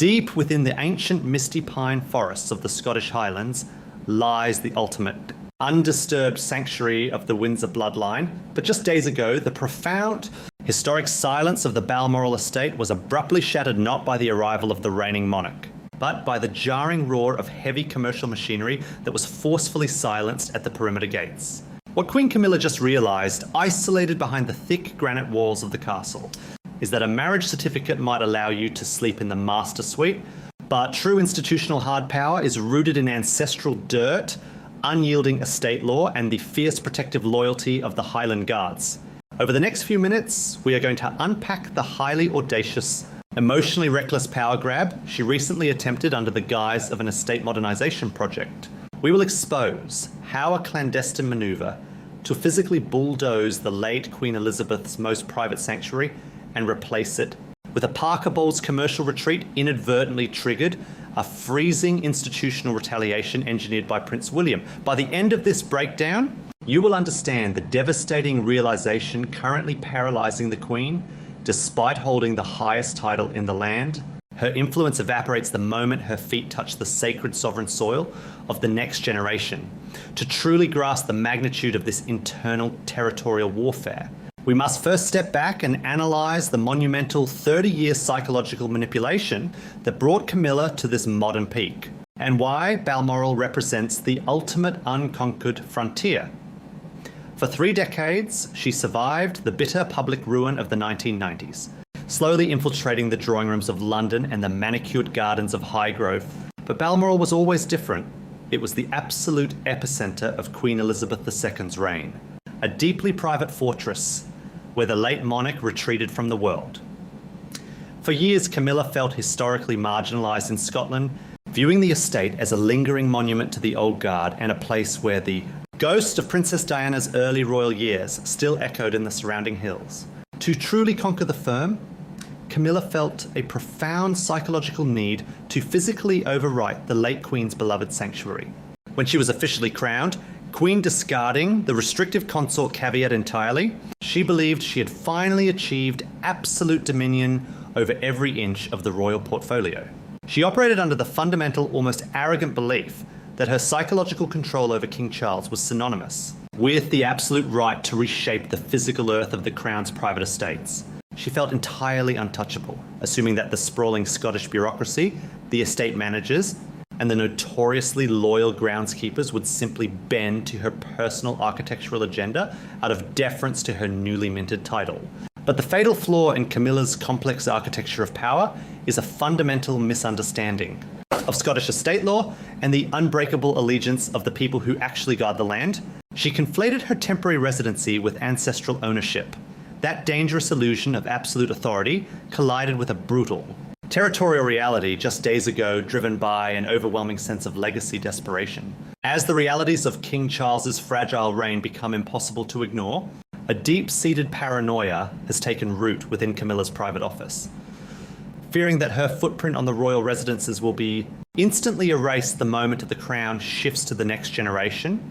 Deep within the ancient misty pine forests of the Scottish Highlands lies the ultimate undisturbed sanctuary of the Windsor bloodline. But just days ago, the profound historic silence of the Balmoral Estate was abruptly shattered not by the arrival of the reigning monarch, but by the jarring roar of heavy commercial machinery that was forcefully silenced at the perimeter gates. What Queen Camilla just realised, isolated behind the thick granite walls of the castle, is that a marriage certificate might allow you to sleep in the master suite, but true institutional hard power is rooted in ancestral dirt, unyielding estate law, and the fierce protective loyalty of the Highland Guards. Over the next few minutes, we are going to unpack the highly audacious, emotionally reckless power grab she recently attempted under the guise of an estate modernisation project. We will expose how a clandestine manoeuvre to physically bulldoze the late Queen Elizabeth's most private sanctuary and replace it with a Parker Bowles commercial retreat inadvertently triggered a freezing institutional retaliation engineered by Prince William. By the end of this breakdown, you will understand the devastating realization currently paralysing the Queen, despite holding the highest title in the land. Her influence evaporates the moment her feet touch the sacred sovereign soil of the next generation. To truly grasp the magnitude of this internal territorial warfare, we must first step back and analyse the monumental 30-year psychological manipulation that brought Camilla to this modern peak, and why Balmoral represents the ultimate unconquered frontier. For 3 decades, she survived the bitter public ruin of the 1990s, slowly infiltrating the drawing rooms of London and the manicured gardens of Highgrove. But Balmoral was always different. It was the absolute epicentre of Queen Elizabeth II's reign, a deeply private fortress where the late monarch retreated from the world. For years, Camilla felt historically marginalised in Scotland, viewing the estate as a lingering monument to the old guard and a place where the ghost of Princess Diana's early royal years still echoed in the surrounding hills. To truly conquer the firm, Camilla felt a profound psychological need to physically overwrite the late Queen's beloved sanctuary. When she was officially crowned, Queen discarding the restrictive consort caveat entirely, she believed she had finally achieved absolute dominion over every inch of the royal portfolio. She operated under the fundamental, almost arrogant belief that her psychological control over King Charles was synonymous with the absolute right to reshape the physical earth of the Crown's private estates. She felt entirely untouchable, assuming that the sprawling Scottish bureaucracy, the estate managers, and the notoriously loyal groundskeepers would simply bend to her personal architectural agenda out of deference to her newly minted title. But the fatal flaw in Camilla's complex architecture of power is a fundamental misunderstanding of Scottish estate law and the unbreakable allegiance of the people who actually guard the land. She conflated her temporary residency with ancestral ownership. That dangerous illusion of absolute authority collided with a brutal territorial reality just days ago, driven by an overwhelming sense of legacy desperation. As the realities of King Charles's fragile reign become impossible to ignore, a deep-seated paranoia has taken root within Camilla's private office. Fearing that her footprint on the royal residences will be instantly erased the moment the crown shifts to the next generation,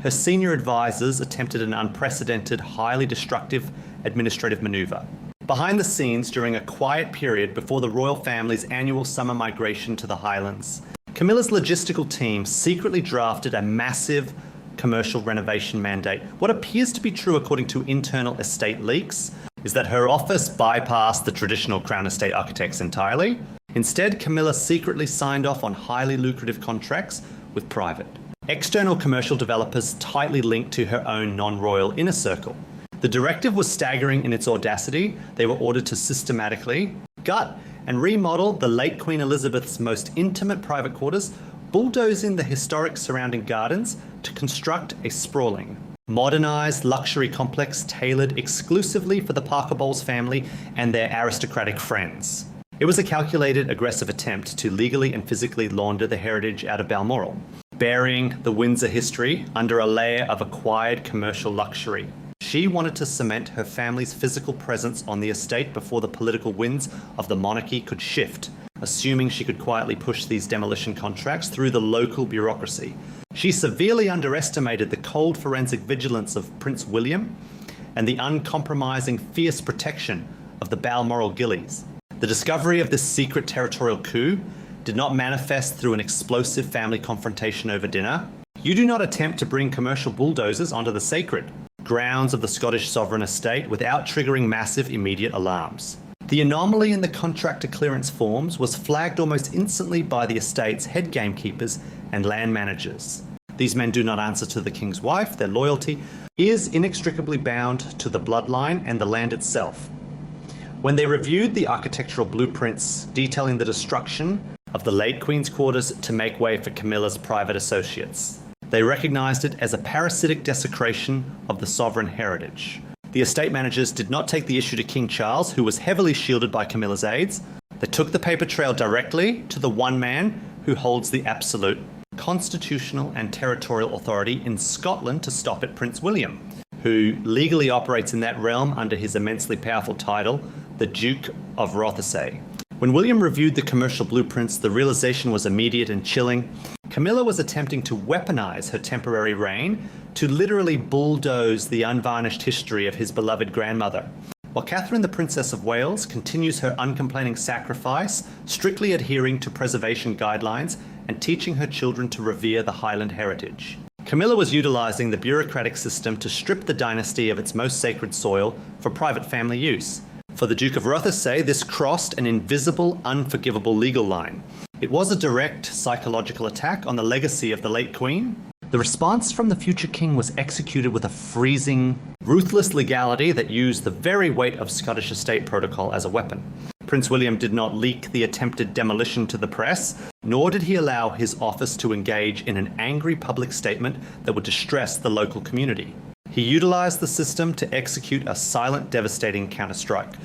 her senior advisors attempted an unprecedented, highly destructive administrative manoeuvre. Behind the scenes, during a quiet period before the royal family's annual summer migration to the Highlands, Camilla's logistical team secretly drafted a massive commercial renovation mandate. What appears to be true according to internal estate leaks is that her office bypassed the traditional Crown Estate architects entirely. Instead, Camilla secretly signed off on highly lucrative contracts with private, external commercial developers tightly linked to her own non-royal inner circle. The directive was staggering in its audacity. They were ordered to systematically gut and remodel the late Queen Elizabeth's most intimate private quarters, bulldozing the historic surrounding gardens to construct a sprawling, modernised luxury complex tailored exclusively for the Parker Bowles family and their aristocratic friends. It was a calculated, aggressive attempt to legally and physically launder the heritage out of Balmoral, burying the Windsor history under a layer of acquired commercial luxury. She wanted to cement her family's physical presence on the estate before the political winds of the monarchy could shift, assuming she could quietly push these demolition contracts through the local bureaucracy. She severely underestimated the cold forensic vigilance of Prince William and the uncompromising fierce protection of the Balmoral Ghillies. The discovery of this secret territorial coup did not manifest through an explosive family confrontation over dinner. You do not attempt to bring commercial bulldozers onto the sacred grounds of the Scottish sovereign estate without triggering massive immediate alarms. The anomaly in the contractor clearance forms was flagged almost instantly by the estate's head gamekeepers and land managers. These men do not answer to the king's wife. Their loyalty is inextricably bound to the bloodline and the land itself. When they reviewed the architectural blueprints detailing the destruction of the late Queen's quarters to make way for Camilla's private associates, they recognised it as a parasitic desecration of the sovereign heritage. The estate managers did not take the issue to King Charles, who was heavily shielded by Camilla's aides. They took the paper trail directly to the one man who holds the absolute constitutional and territorial authority in Scotland to stop it, Prince William, who legally operates in that realm under his immensely powerful title, the Duke of Rothesay. When William reviewed the commercial blueprints, the realization was immediate and chilling. Camilla was attempting to weaponize her temporary reign to literally bulldoze the unvarnished history of his beloved grandmother, while Catherine, the Princess of Wales, continues her uncomplaining sacrifice, strictly adhering to preservation guidelines and teaching her children to revere the Highland heritage. Camilla was utilizing the bureaucratic system to strip the dynasty of its most sacred soil for private family use. For the Duke of Rothesay, this crossed an invisible, unforgivable legal line. It was a direct psychological attack on the legacy of the late Queen. The response from the future king was executed with a freezing, ruthless legality that used the very weight of Scottish estate protocol as a weapon. Prince William did not leak the attempted demolition to the press, nor did he allow his office to engage in an angry public statement that would distress the local community. He utilized the system to execute a silent, devastating counterstrike,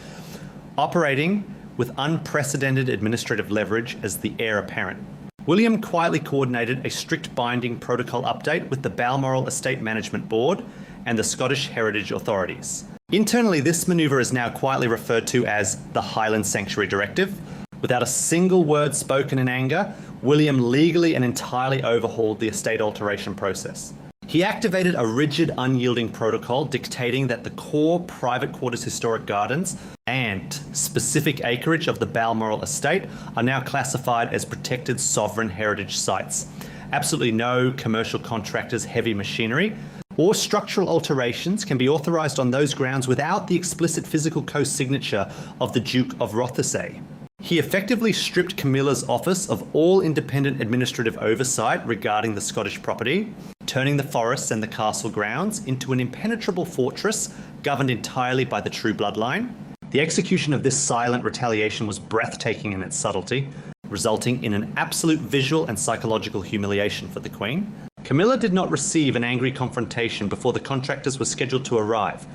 operating with unprecedented administrative leverage as the heir apparent. William quietly coordinated a strict binding protocol update with the Balmoral Estate Management Board and the Scottish Heritage Authorities. Internally, this maneuver is now quietly referred to as the Highland Sanctuary Directive. Without a single word spoken in anger, William legally and entirely overhauled the estate alteration process. He activated a rigid, unyielding protocol dictating that the core private quarters historic gardens and specific acreage of the Balmoral Estate are now classified as protected sovereign heritage sites. Absolutely no commercial contractors' heavy machinery or structural alterations can be authorised on those grounds without the explicit physical co-signature of the Duke of Rothesay. He effectively stripped Camilla's office of all independent administrative oversight regarding the Scottish property, turning the forests and the castle grounds into an impenetrable fortress governed entirely by the true bloodline. The execution of this silent retaliation was breathtaking in its subtlety, resulting in an absolute visual and psychological humiliation for the Queen. Camilla did not receive an angry confrontation before the contractors were scheduled to arrive.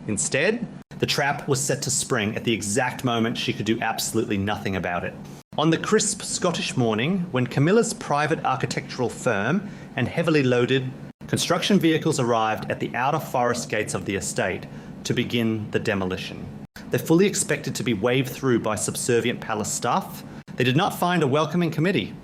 Instead, the trap was set to spring at the exact moment she could do absolutely nothing about it. On the crisp Scottish morning, when Camilla's private architectural firm and heavily loaded construction vehicles arrived at the outer forest gates of the estate to begin the demolition, they fully expected to be waved through by subservient palace staff. They did not find a welcoming committee.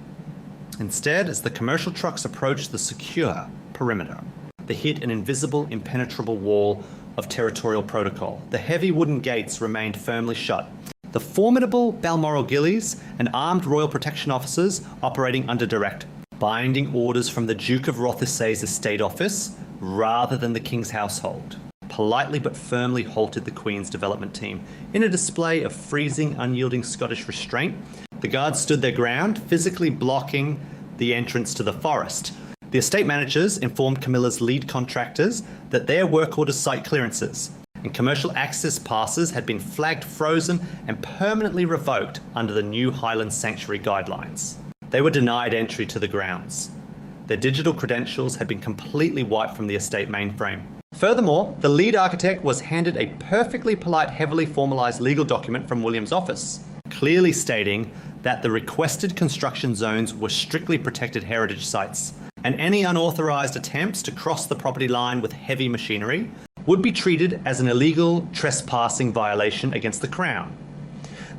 Instead, as the commercial trucks approached the secure perimeter, they hit an invisible, impenetrable wall of territorial protocol. The heavy wooden gates remained firmly shut. The formidable Balmoral Ghillies and armed royal protection officers operating under direct binding orders from the Duke of Rothesay's estate office rather than the king's household, politely but firmly halted the Queen's development team in a display of freezing, unyielding Scottish restraint. The guards stood their ground, physically blocking the entrance to the forest. The estate managers informed Camilla's lead contractors that their work order site clearances and commercial access passes had been flagged frozen and permanently revoked under the new Highland Sanctuary guidelines. They were denied entry to the grounds. Their digital credentials had been completely wiped from the estate mainframe. Furthermore, the lead architect was handed a perfectly polite, heavily formalized legal document from William's office, clearly stating that the requested construction zones were strictly protected heritage sites, and any unauthorized attempts to cross the property line with heavy machinery would be treated as an illegal trespassing violation against the Crown.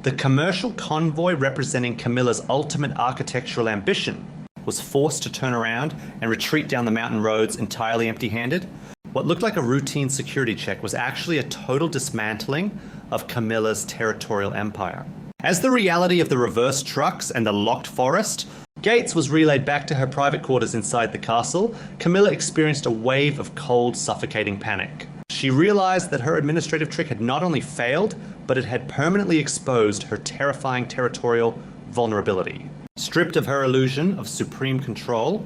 The commercial convoy representing Camilla's ultimate architectural ambition was forced to turn around and retreat down the mountain roads entirely empty-handed. What looked like a routine security check was actually a total dismantling of Camilla's territorial empire. As the reality of the reversed trucks and the locked forest gates was relayed back to her private quarters inside the castle, Camilla experienced a wave of cold, suffocating panic. She realized that her administrative trick had not only failed, but it had permanently exposed her terrifying territorial vulnerability. Stripped of her illusion of supreme control,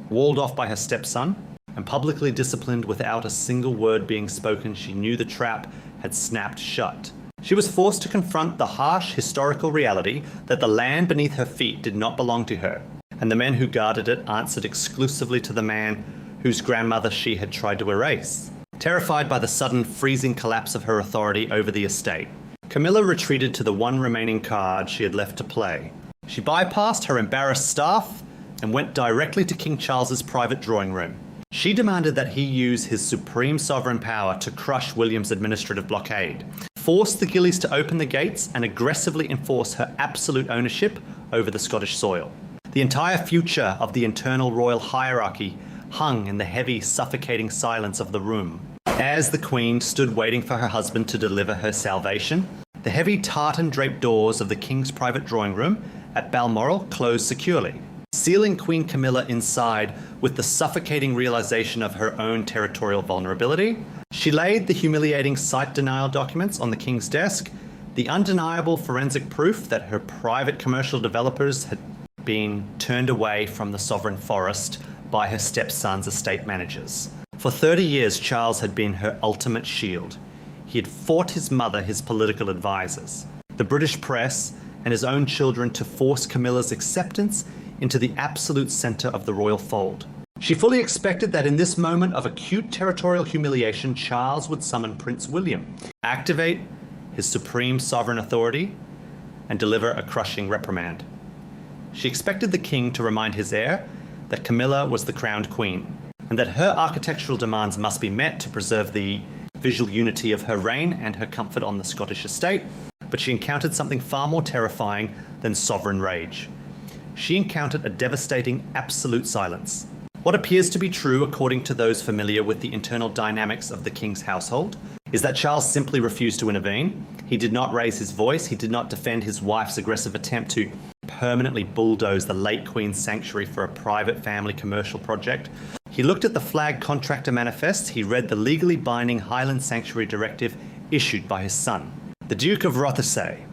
walled off by her stepson, and publicly disciplined without a single word being spoken, she knew the trap had snapped shut. She was forced to confront the harsh historical reality that the land beneath her feet did not belong to her, and the men who guarded it answered exclusively to the man whose grandmother she had tried to erase. Terrified by the sudden freezing collapse of her authority over the estate, Camilla retreated to the one remaining card she had left to play. She bypassed her embarrassed staff and went directly to King Charles's private drawing room. She demanded that he use his supreme sovereign power to crush William's administrative blockade, force the Ghillies to open the gates, and aggressively enforce her absolute ownership over the Scottish soil. The entire future of the internal royal hierarchy hung in the heavy, suffocating silence of the room. As the Queen stood waiting for her husband to deliver her salvation, the heavy tartan-draped doors of the King's private drawing room at Balmoral closed securely, sealing Queen Camilla inside with the suffocating realization of her own territorial vulnerability. She laid the humiliating site denial documents on the King's desk, the undeniable forensic proof that her private commercial developers had been turned away from the sovereign forest by her stepson's estate managers. For 30 years, Charles had been her ultimate shield. He had fought his mother, his political advisors, the British press, and his own children to force Camilla's acceptance into the absolute center of the royal fold. She fully expected that in this moment of acute territorial humiliation, Charles would summon Prince William, activate his supreme sovereign authority, and deliver a crushing reprimand. She expected the king to remind his heir that Camilla was the crowned queen, and that her architectural demands must be met to preserve the visual unity of her reign and her comfort on the Scottish estate. But she encountered something far more terrifying than sovereign rage. She encountered a devastating absolute silence. What appears to be true, according to those familiar with the internal dynamics of the king's household, is that Charles simply refused to intervene. He did not raise his voice. He did not defend his wife's aggressive attempt to permanently bulldoze the late Queen's sanctuary for a private family commercial project. He looked at the flag contractor manifest. He read the legally binding Highland Sanctuary Directive issued by his son, the Duke of Rothesay.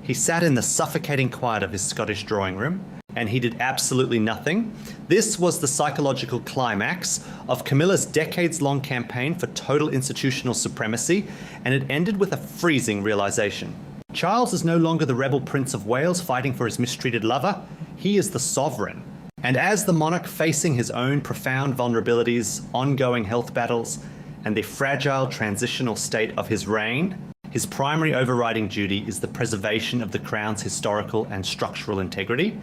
He sat in the suffocating quiet of his Scottish drawing room, and he did absolutely nothing. This was the psychological climax of Camilla's decades-long campaign for total institutional supremacy, and it ended with a freezing realization. Charles is no longer the rebel Prince of Wales fighting for his mistreated lover. He is the sovereign. And as the monarch facing his own profound vulnerabilities, ongoing health battles, and the fragile transitional state of his reign, his primary overriding duty is the preservation of the crown's historical and structural integrity.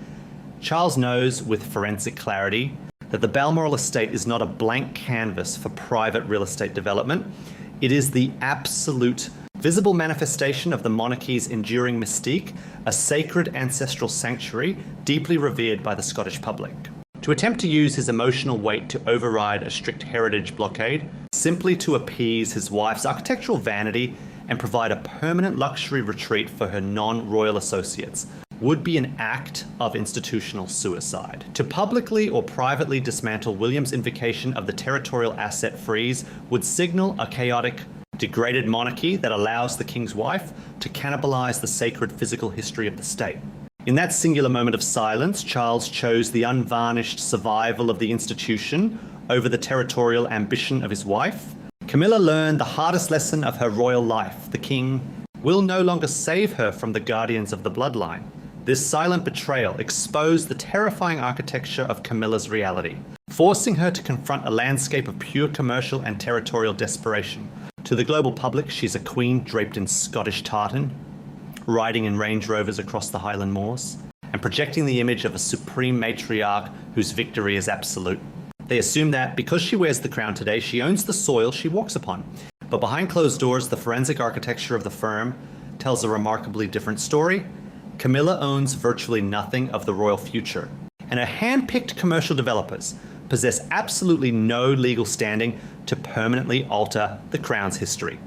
Charles knows with forensic clarity that the Balmoral Estate is not a blank canvas for private real estate development. It is the absolute visible manifestation of the monarchy's enduring mystique, a sacred ancestral sanctuary deeply revered by the Scottish public. To attempt to use his emotional weight to override a strict heritage blockade, simply to appease his wife's architectural vanity and provide a permanent luxury retreat for her non-royal associates, would be an act of institutional suicide. To publicly or privately dismantle William's invocation of the territorial asset freeze would signal a chaotic, degraded monarchy that allows the king's wife to cannibalize the sacred physical history of the state. In that singular moment of silence, Charles chose the unvarnished survival of the institution over the territorial ambition of his wife. Camilla learned the hardest lesson of her royal life. The king will no longer save her from the guardians of the bloodline. This silent betrayal exposed the terrifying architecture of Camilla's reality, forcing her to confront a landscape of pure commercial and territorial desperation. To the global public, she's a queen draped in Scottish tartan, riding in Range Rovers across the Highland moors, and projecting the image of a supreme matriarch whose victory is absolute. They assume that because she wears the crown today, she owns the soil she walks upon. But behind closed doors, the forensic architecture of the firm tells a remarkably different story. Camilla owns virtually nothing of the royal future, and her hand-picked commercial developers possess absolutely no legal standing to permanently alter the crown's history.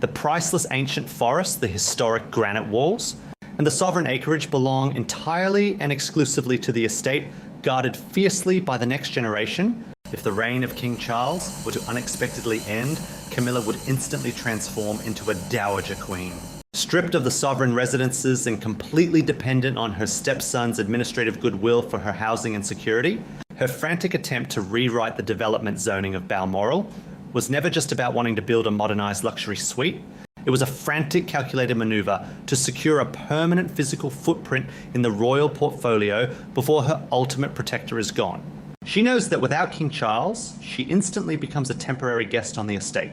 The priceless ancient forest, the historic granite walls, and the sovereign acreage belong entirely and exclusively to the estate, guarded fiercely by the next generation. If the reign of King Charles were to unexpectedly end, Camilla would instantly transform into a dowager queen. Stripped of the sovereign residences and completely dependent on her stepson's administrative goodwill for her housing and security, her frantic attempt to rewrite the development zoning of Balmoral was never just about wanting to build a modernized luxury suite. It was a frantic, calculated maneuver to secure a permanent physical footprint in the royal portfolio before her ultimate protector is gone. She knows that without King Charles, she instantly becomes a temporary guest on the estate,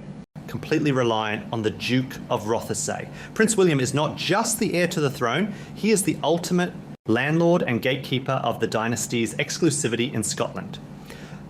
completely reliant on the Duke of Rothesay. Prince William is not just the heir to the throne, he is the ultimate landlord and gatekeeper of the dynasty's exclusivity in Scotland.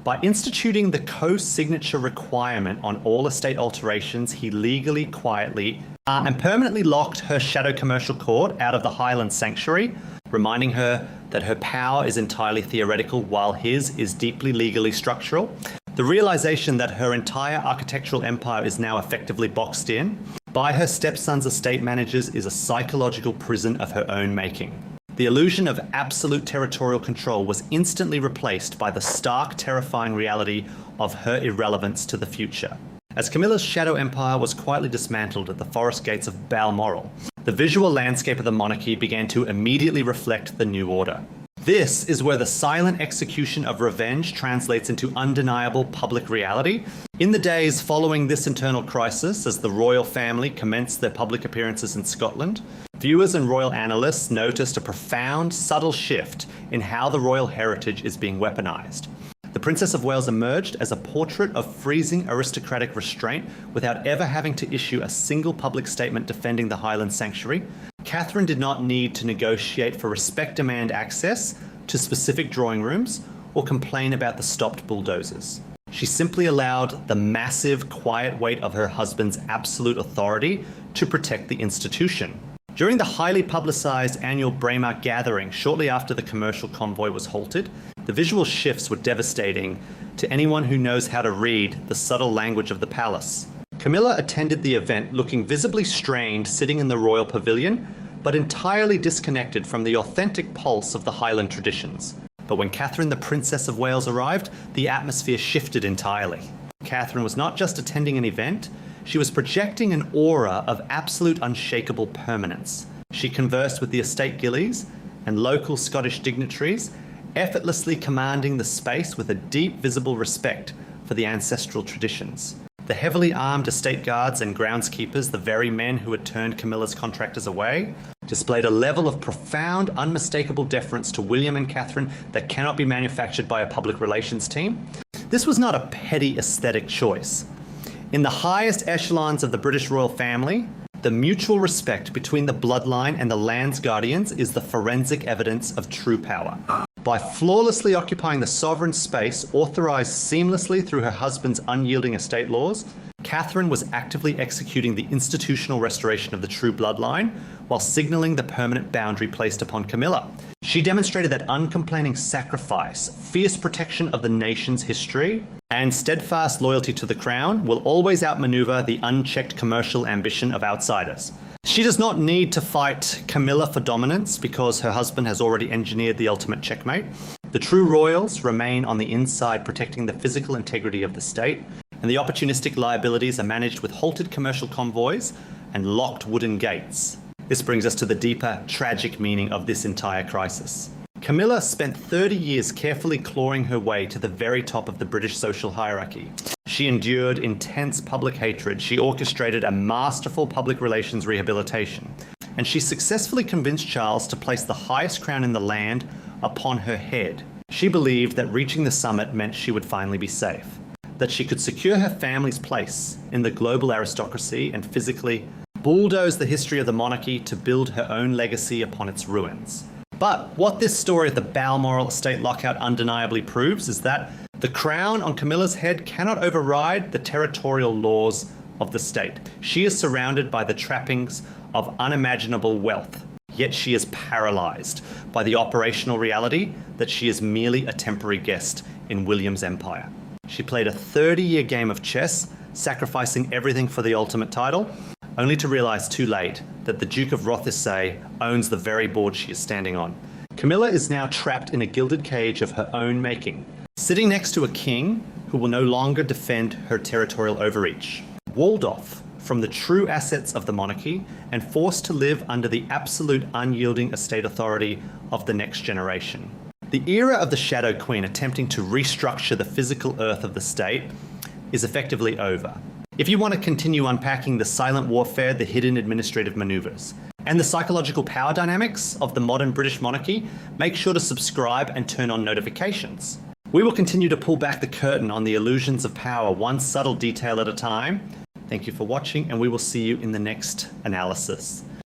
By instituting the co-signature requirement on all estate alterations, he legally, quietly, and permanently locked her shadow commercial court out of the Highland Sanctuary, reminding her that her power is entirely theoretical while his is deeply legally structural. The realization that her entire architectural empire is now effectively boxed in by her stepson's estate managers is a psychological prison of her own making. The illusion of absolute territorial control was instantly replaced by the stark, terrifying reality of her irrelevance to the future. As Camilla's shadow empire was quietly dismantled at the forest gates of Balmoral, the visual landscape of the monarchy began to immediately reflect the new order. This is where the silent execution of revenge translates into undeniable public reality. In the days following this internal crisis, as the royal family commenced their public appearances in Scotland, viewers and royal analysts noticed a profound, subtle shift in how the royal heritage is being weaponized. The Princess of Wales emerged as a portrait of freezing aristocratic restraint without ever having to issue a single public statement defending the Highland Sanctuary. Catherine did not need to negotiate for respect-demand access to specific drawing rooms or complain about the stopped bulldozers. She simply allowed the massive, quiet weight of her husband's absolute authority to protect the institution. During the highly publicized annual Braemar gathering shortly after the commercial convoy was halted, the visual shifts were devastating to anyone who knows how to read the subtle language of the palace. Camilla attended the event looking visibly strained, sitting in the royal pavilion, but entirely disconnected from the authentic pulse of the Highland traditions. But when Catherine, the Princess of Wales, arrived, the atmosphere shifted entirely. Catherine was not just attending an event, she was projecting an aura of absolute unshakable permanence. She conversed with the estate Ghillies and local Scottish dignitaries, effortlessly commanding the space with a deep visible respect for the ancestral traditions. The heavily armed estate guards and groundskeepers, the very men who had turned Camilla's contractors away, displayed a level of profound, unmistakable deference to William and Catherine that cannot be manufactured by a public relations team. This was not a petty aesthetic choice. In the highest echelons of the British royal family, the mutual respect between the bloodline and the land's guardians is the forensic evidence of true power. By flawlessly occupying the sovereign space authorized seamlessly through her husband's unyielding estate laws, Catherine was actively executing the institutional restoration of the true bloodline while signaling the permanent boundary placed upon Camilla. She demonstrated that uncomplaining sacrifice, fierce protection of the nation's history, and steadfast loyalty to the crown will always outmaneuver the unchecked commercial ambition of outsiders. She does not need to fight Camilla for dominance because her husband has already engineered the ultimate checkmate. The true royals remain on the inside protecting the physical integrity of the state, and the opportunistic liabilities are managed with halted commercial convoys and locked wooden gates. This brings us to the deeper, tragic meaning of this entire crisis. Camilla spent 30 years carefully clawing her way to the very top of the British social hierarchy. She endured intense public hatred, she orchestrated a masterful public relations rehabilitation, and she successfully convinced Charles to place the highest crown in the land upon her head. She believed that reaching the summit meant she would finally be safe, that she could secure her family's place in the global aristocracy and physically bulldoze the history of the monarchy to build her own legacy upon its ruins. But what this story of the Balmoral Estate lockout undeniably proves is that the crown on Camilla's head cannot override the territorial laws of the state. She is surrounded by the trappings of unimaginable wealth, yet she is paralyzed by the operational reality that she is merely a temporary guest in William's empire. She played a 30-year game of chess, sacrificing everything for the ultimate title, only to realise too late that the Duke of Rothesay owns the very board she is standing on. Camilla is now trapped in a gilded cage of her own making, sitting next to a king who will no longer defend her territorial overreach. Walled off from the true assets of the monarchy and forced to live under the absolute unyielding estate authority of the next generation. The era of the Shadow Queen attempting to restructure the physical earth of the state is effectively over. If you want to continue unpacking the silent warfare, the hidden administrative maneuvers, and the psychological power dynamics of the modern British monarchy, make sure to subscribe and turn on notifications. We will continue to pull back the curtain on the illusions of power, one subtle detail at a time. Thank you for watching, and we will see you in the next analysis.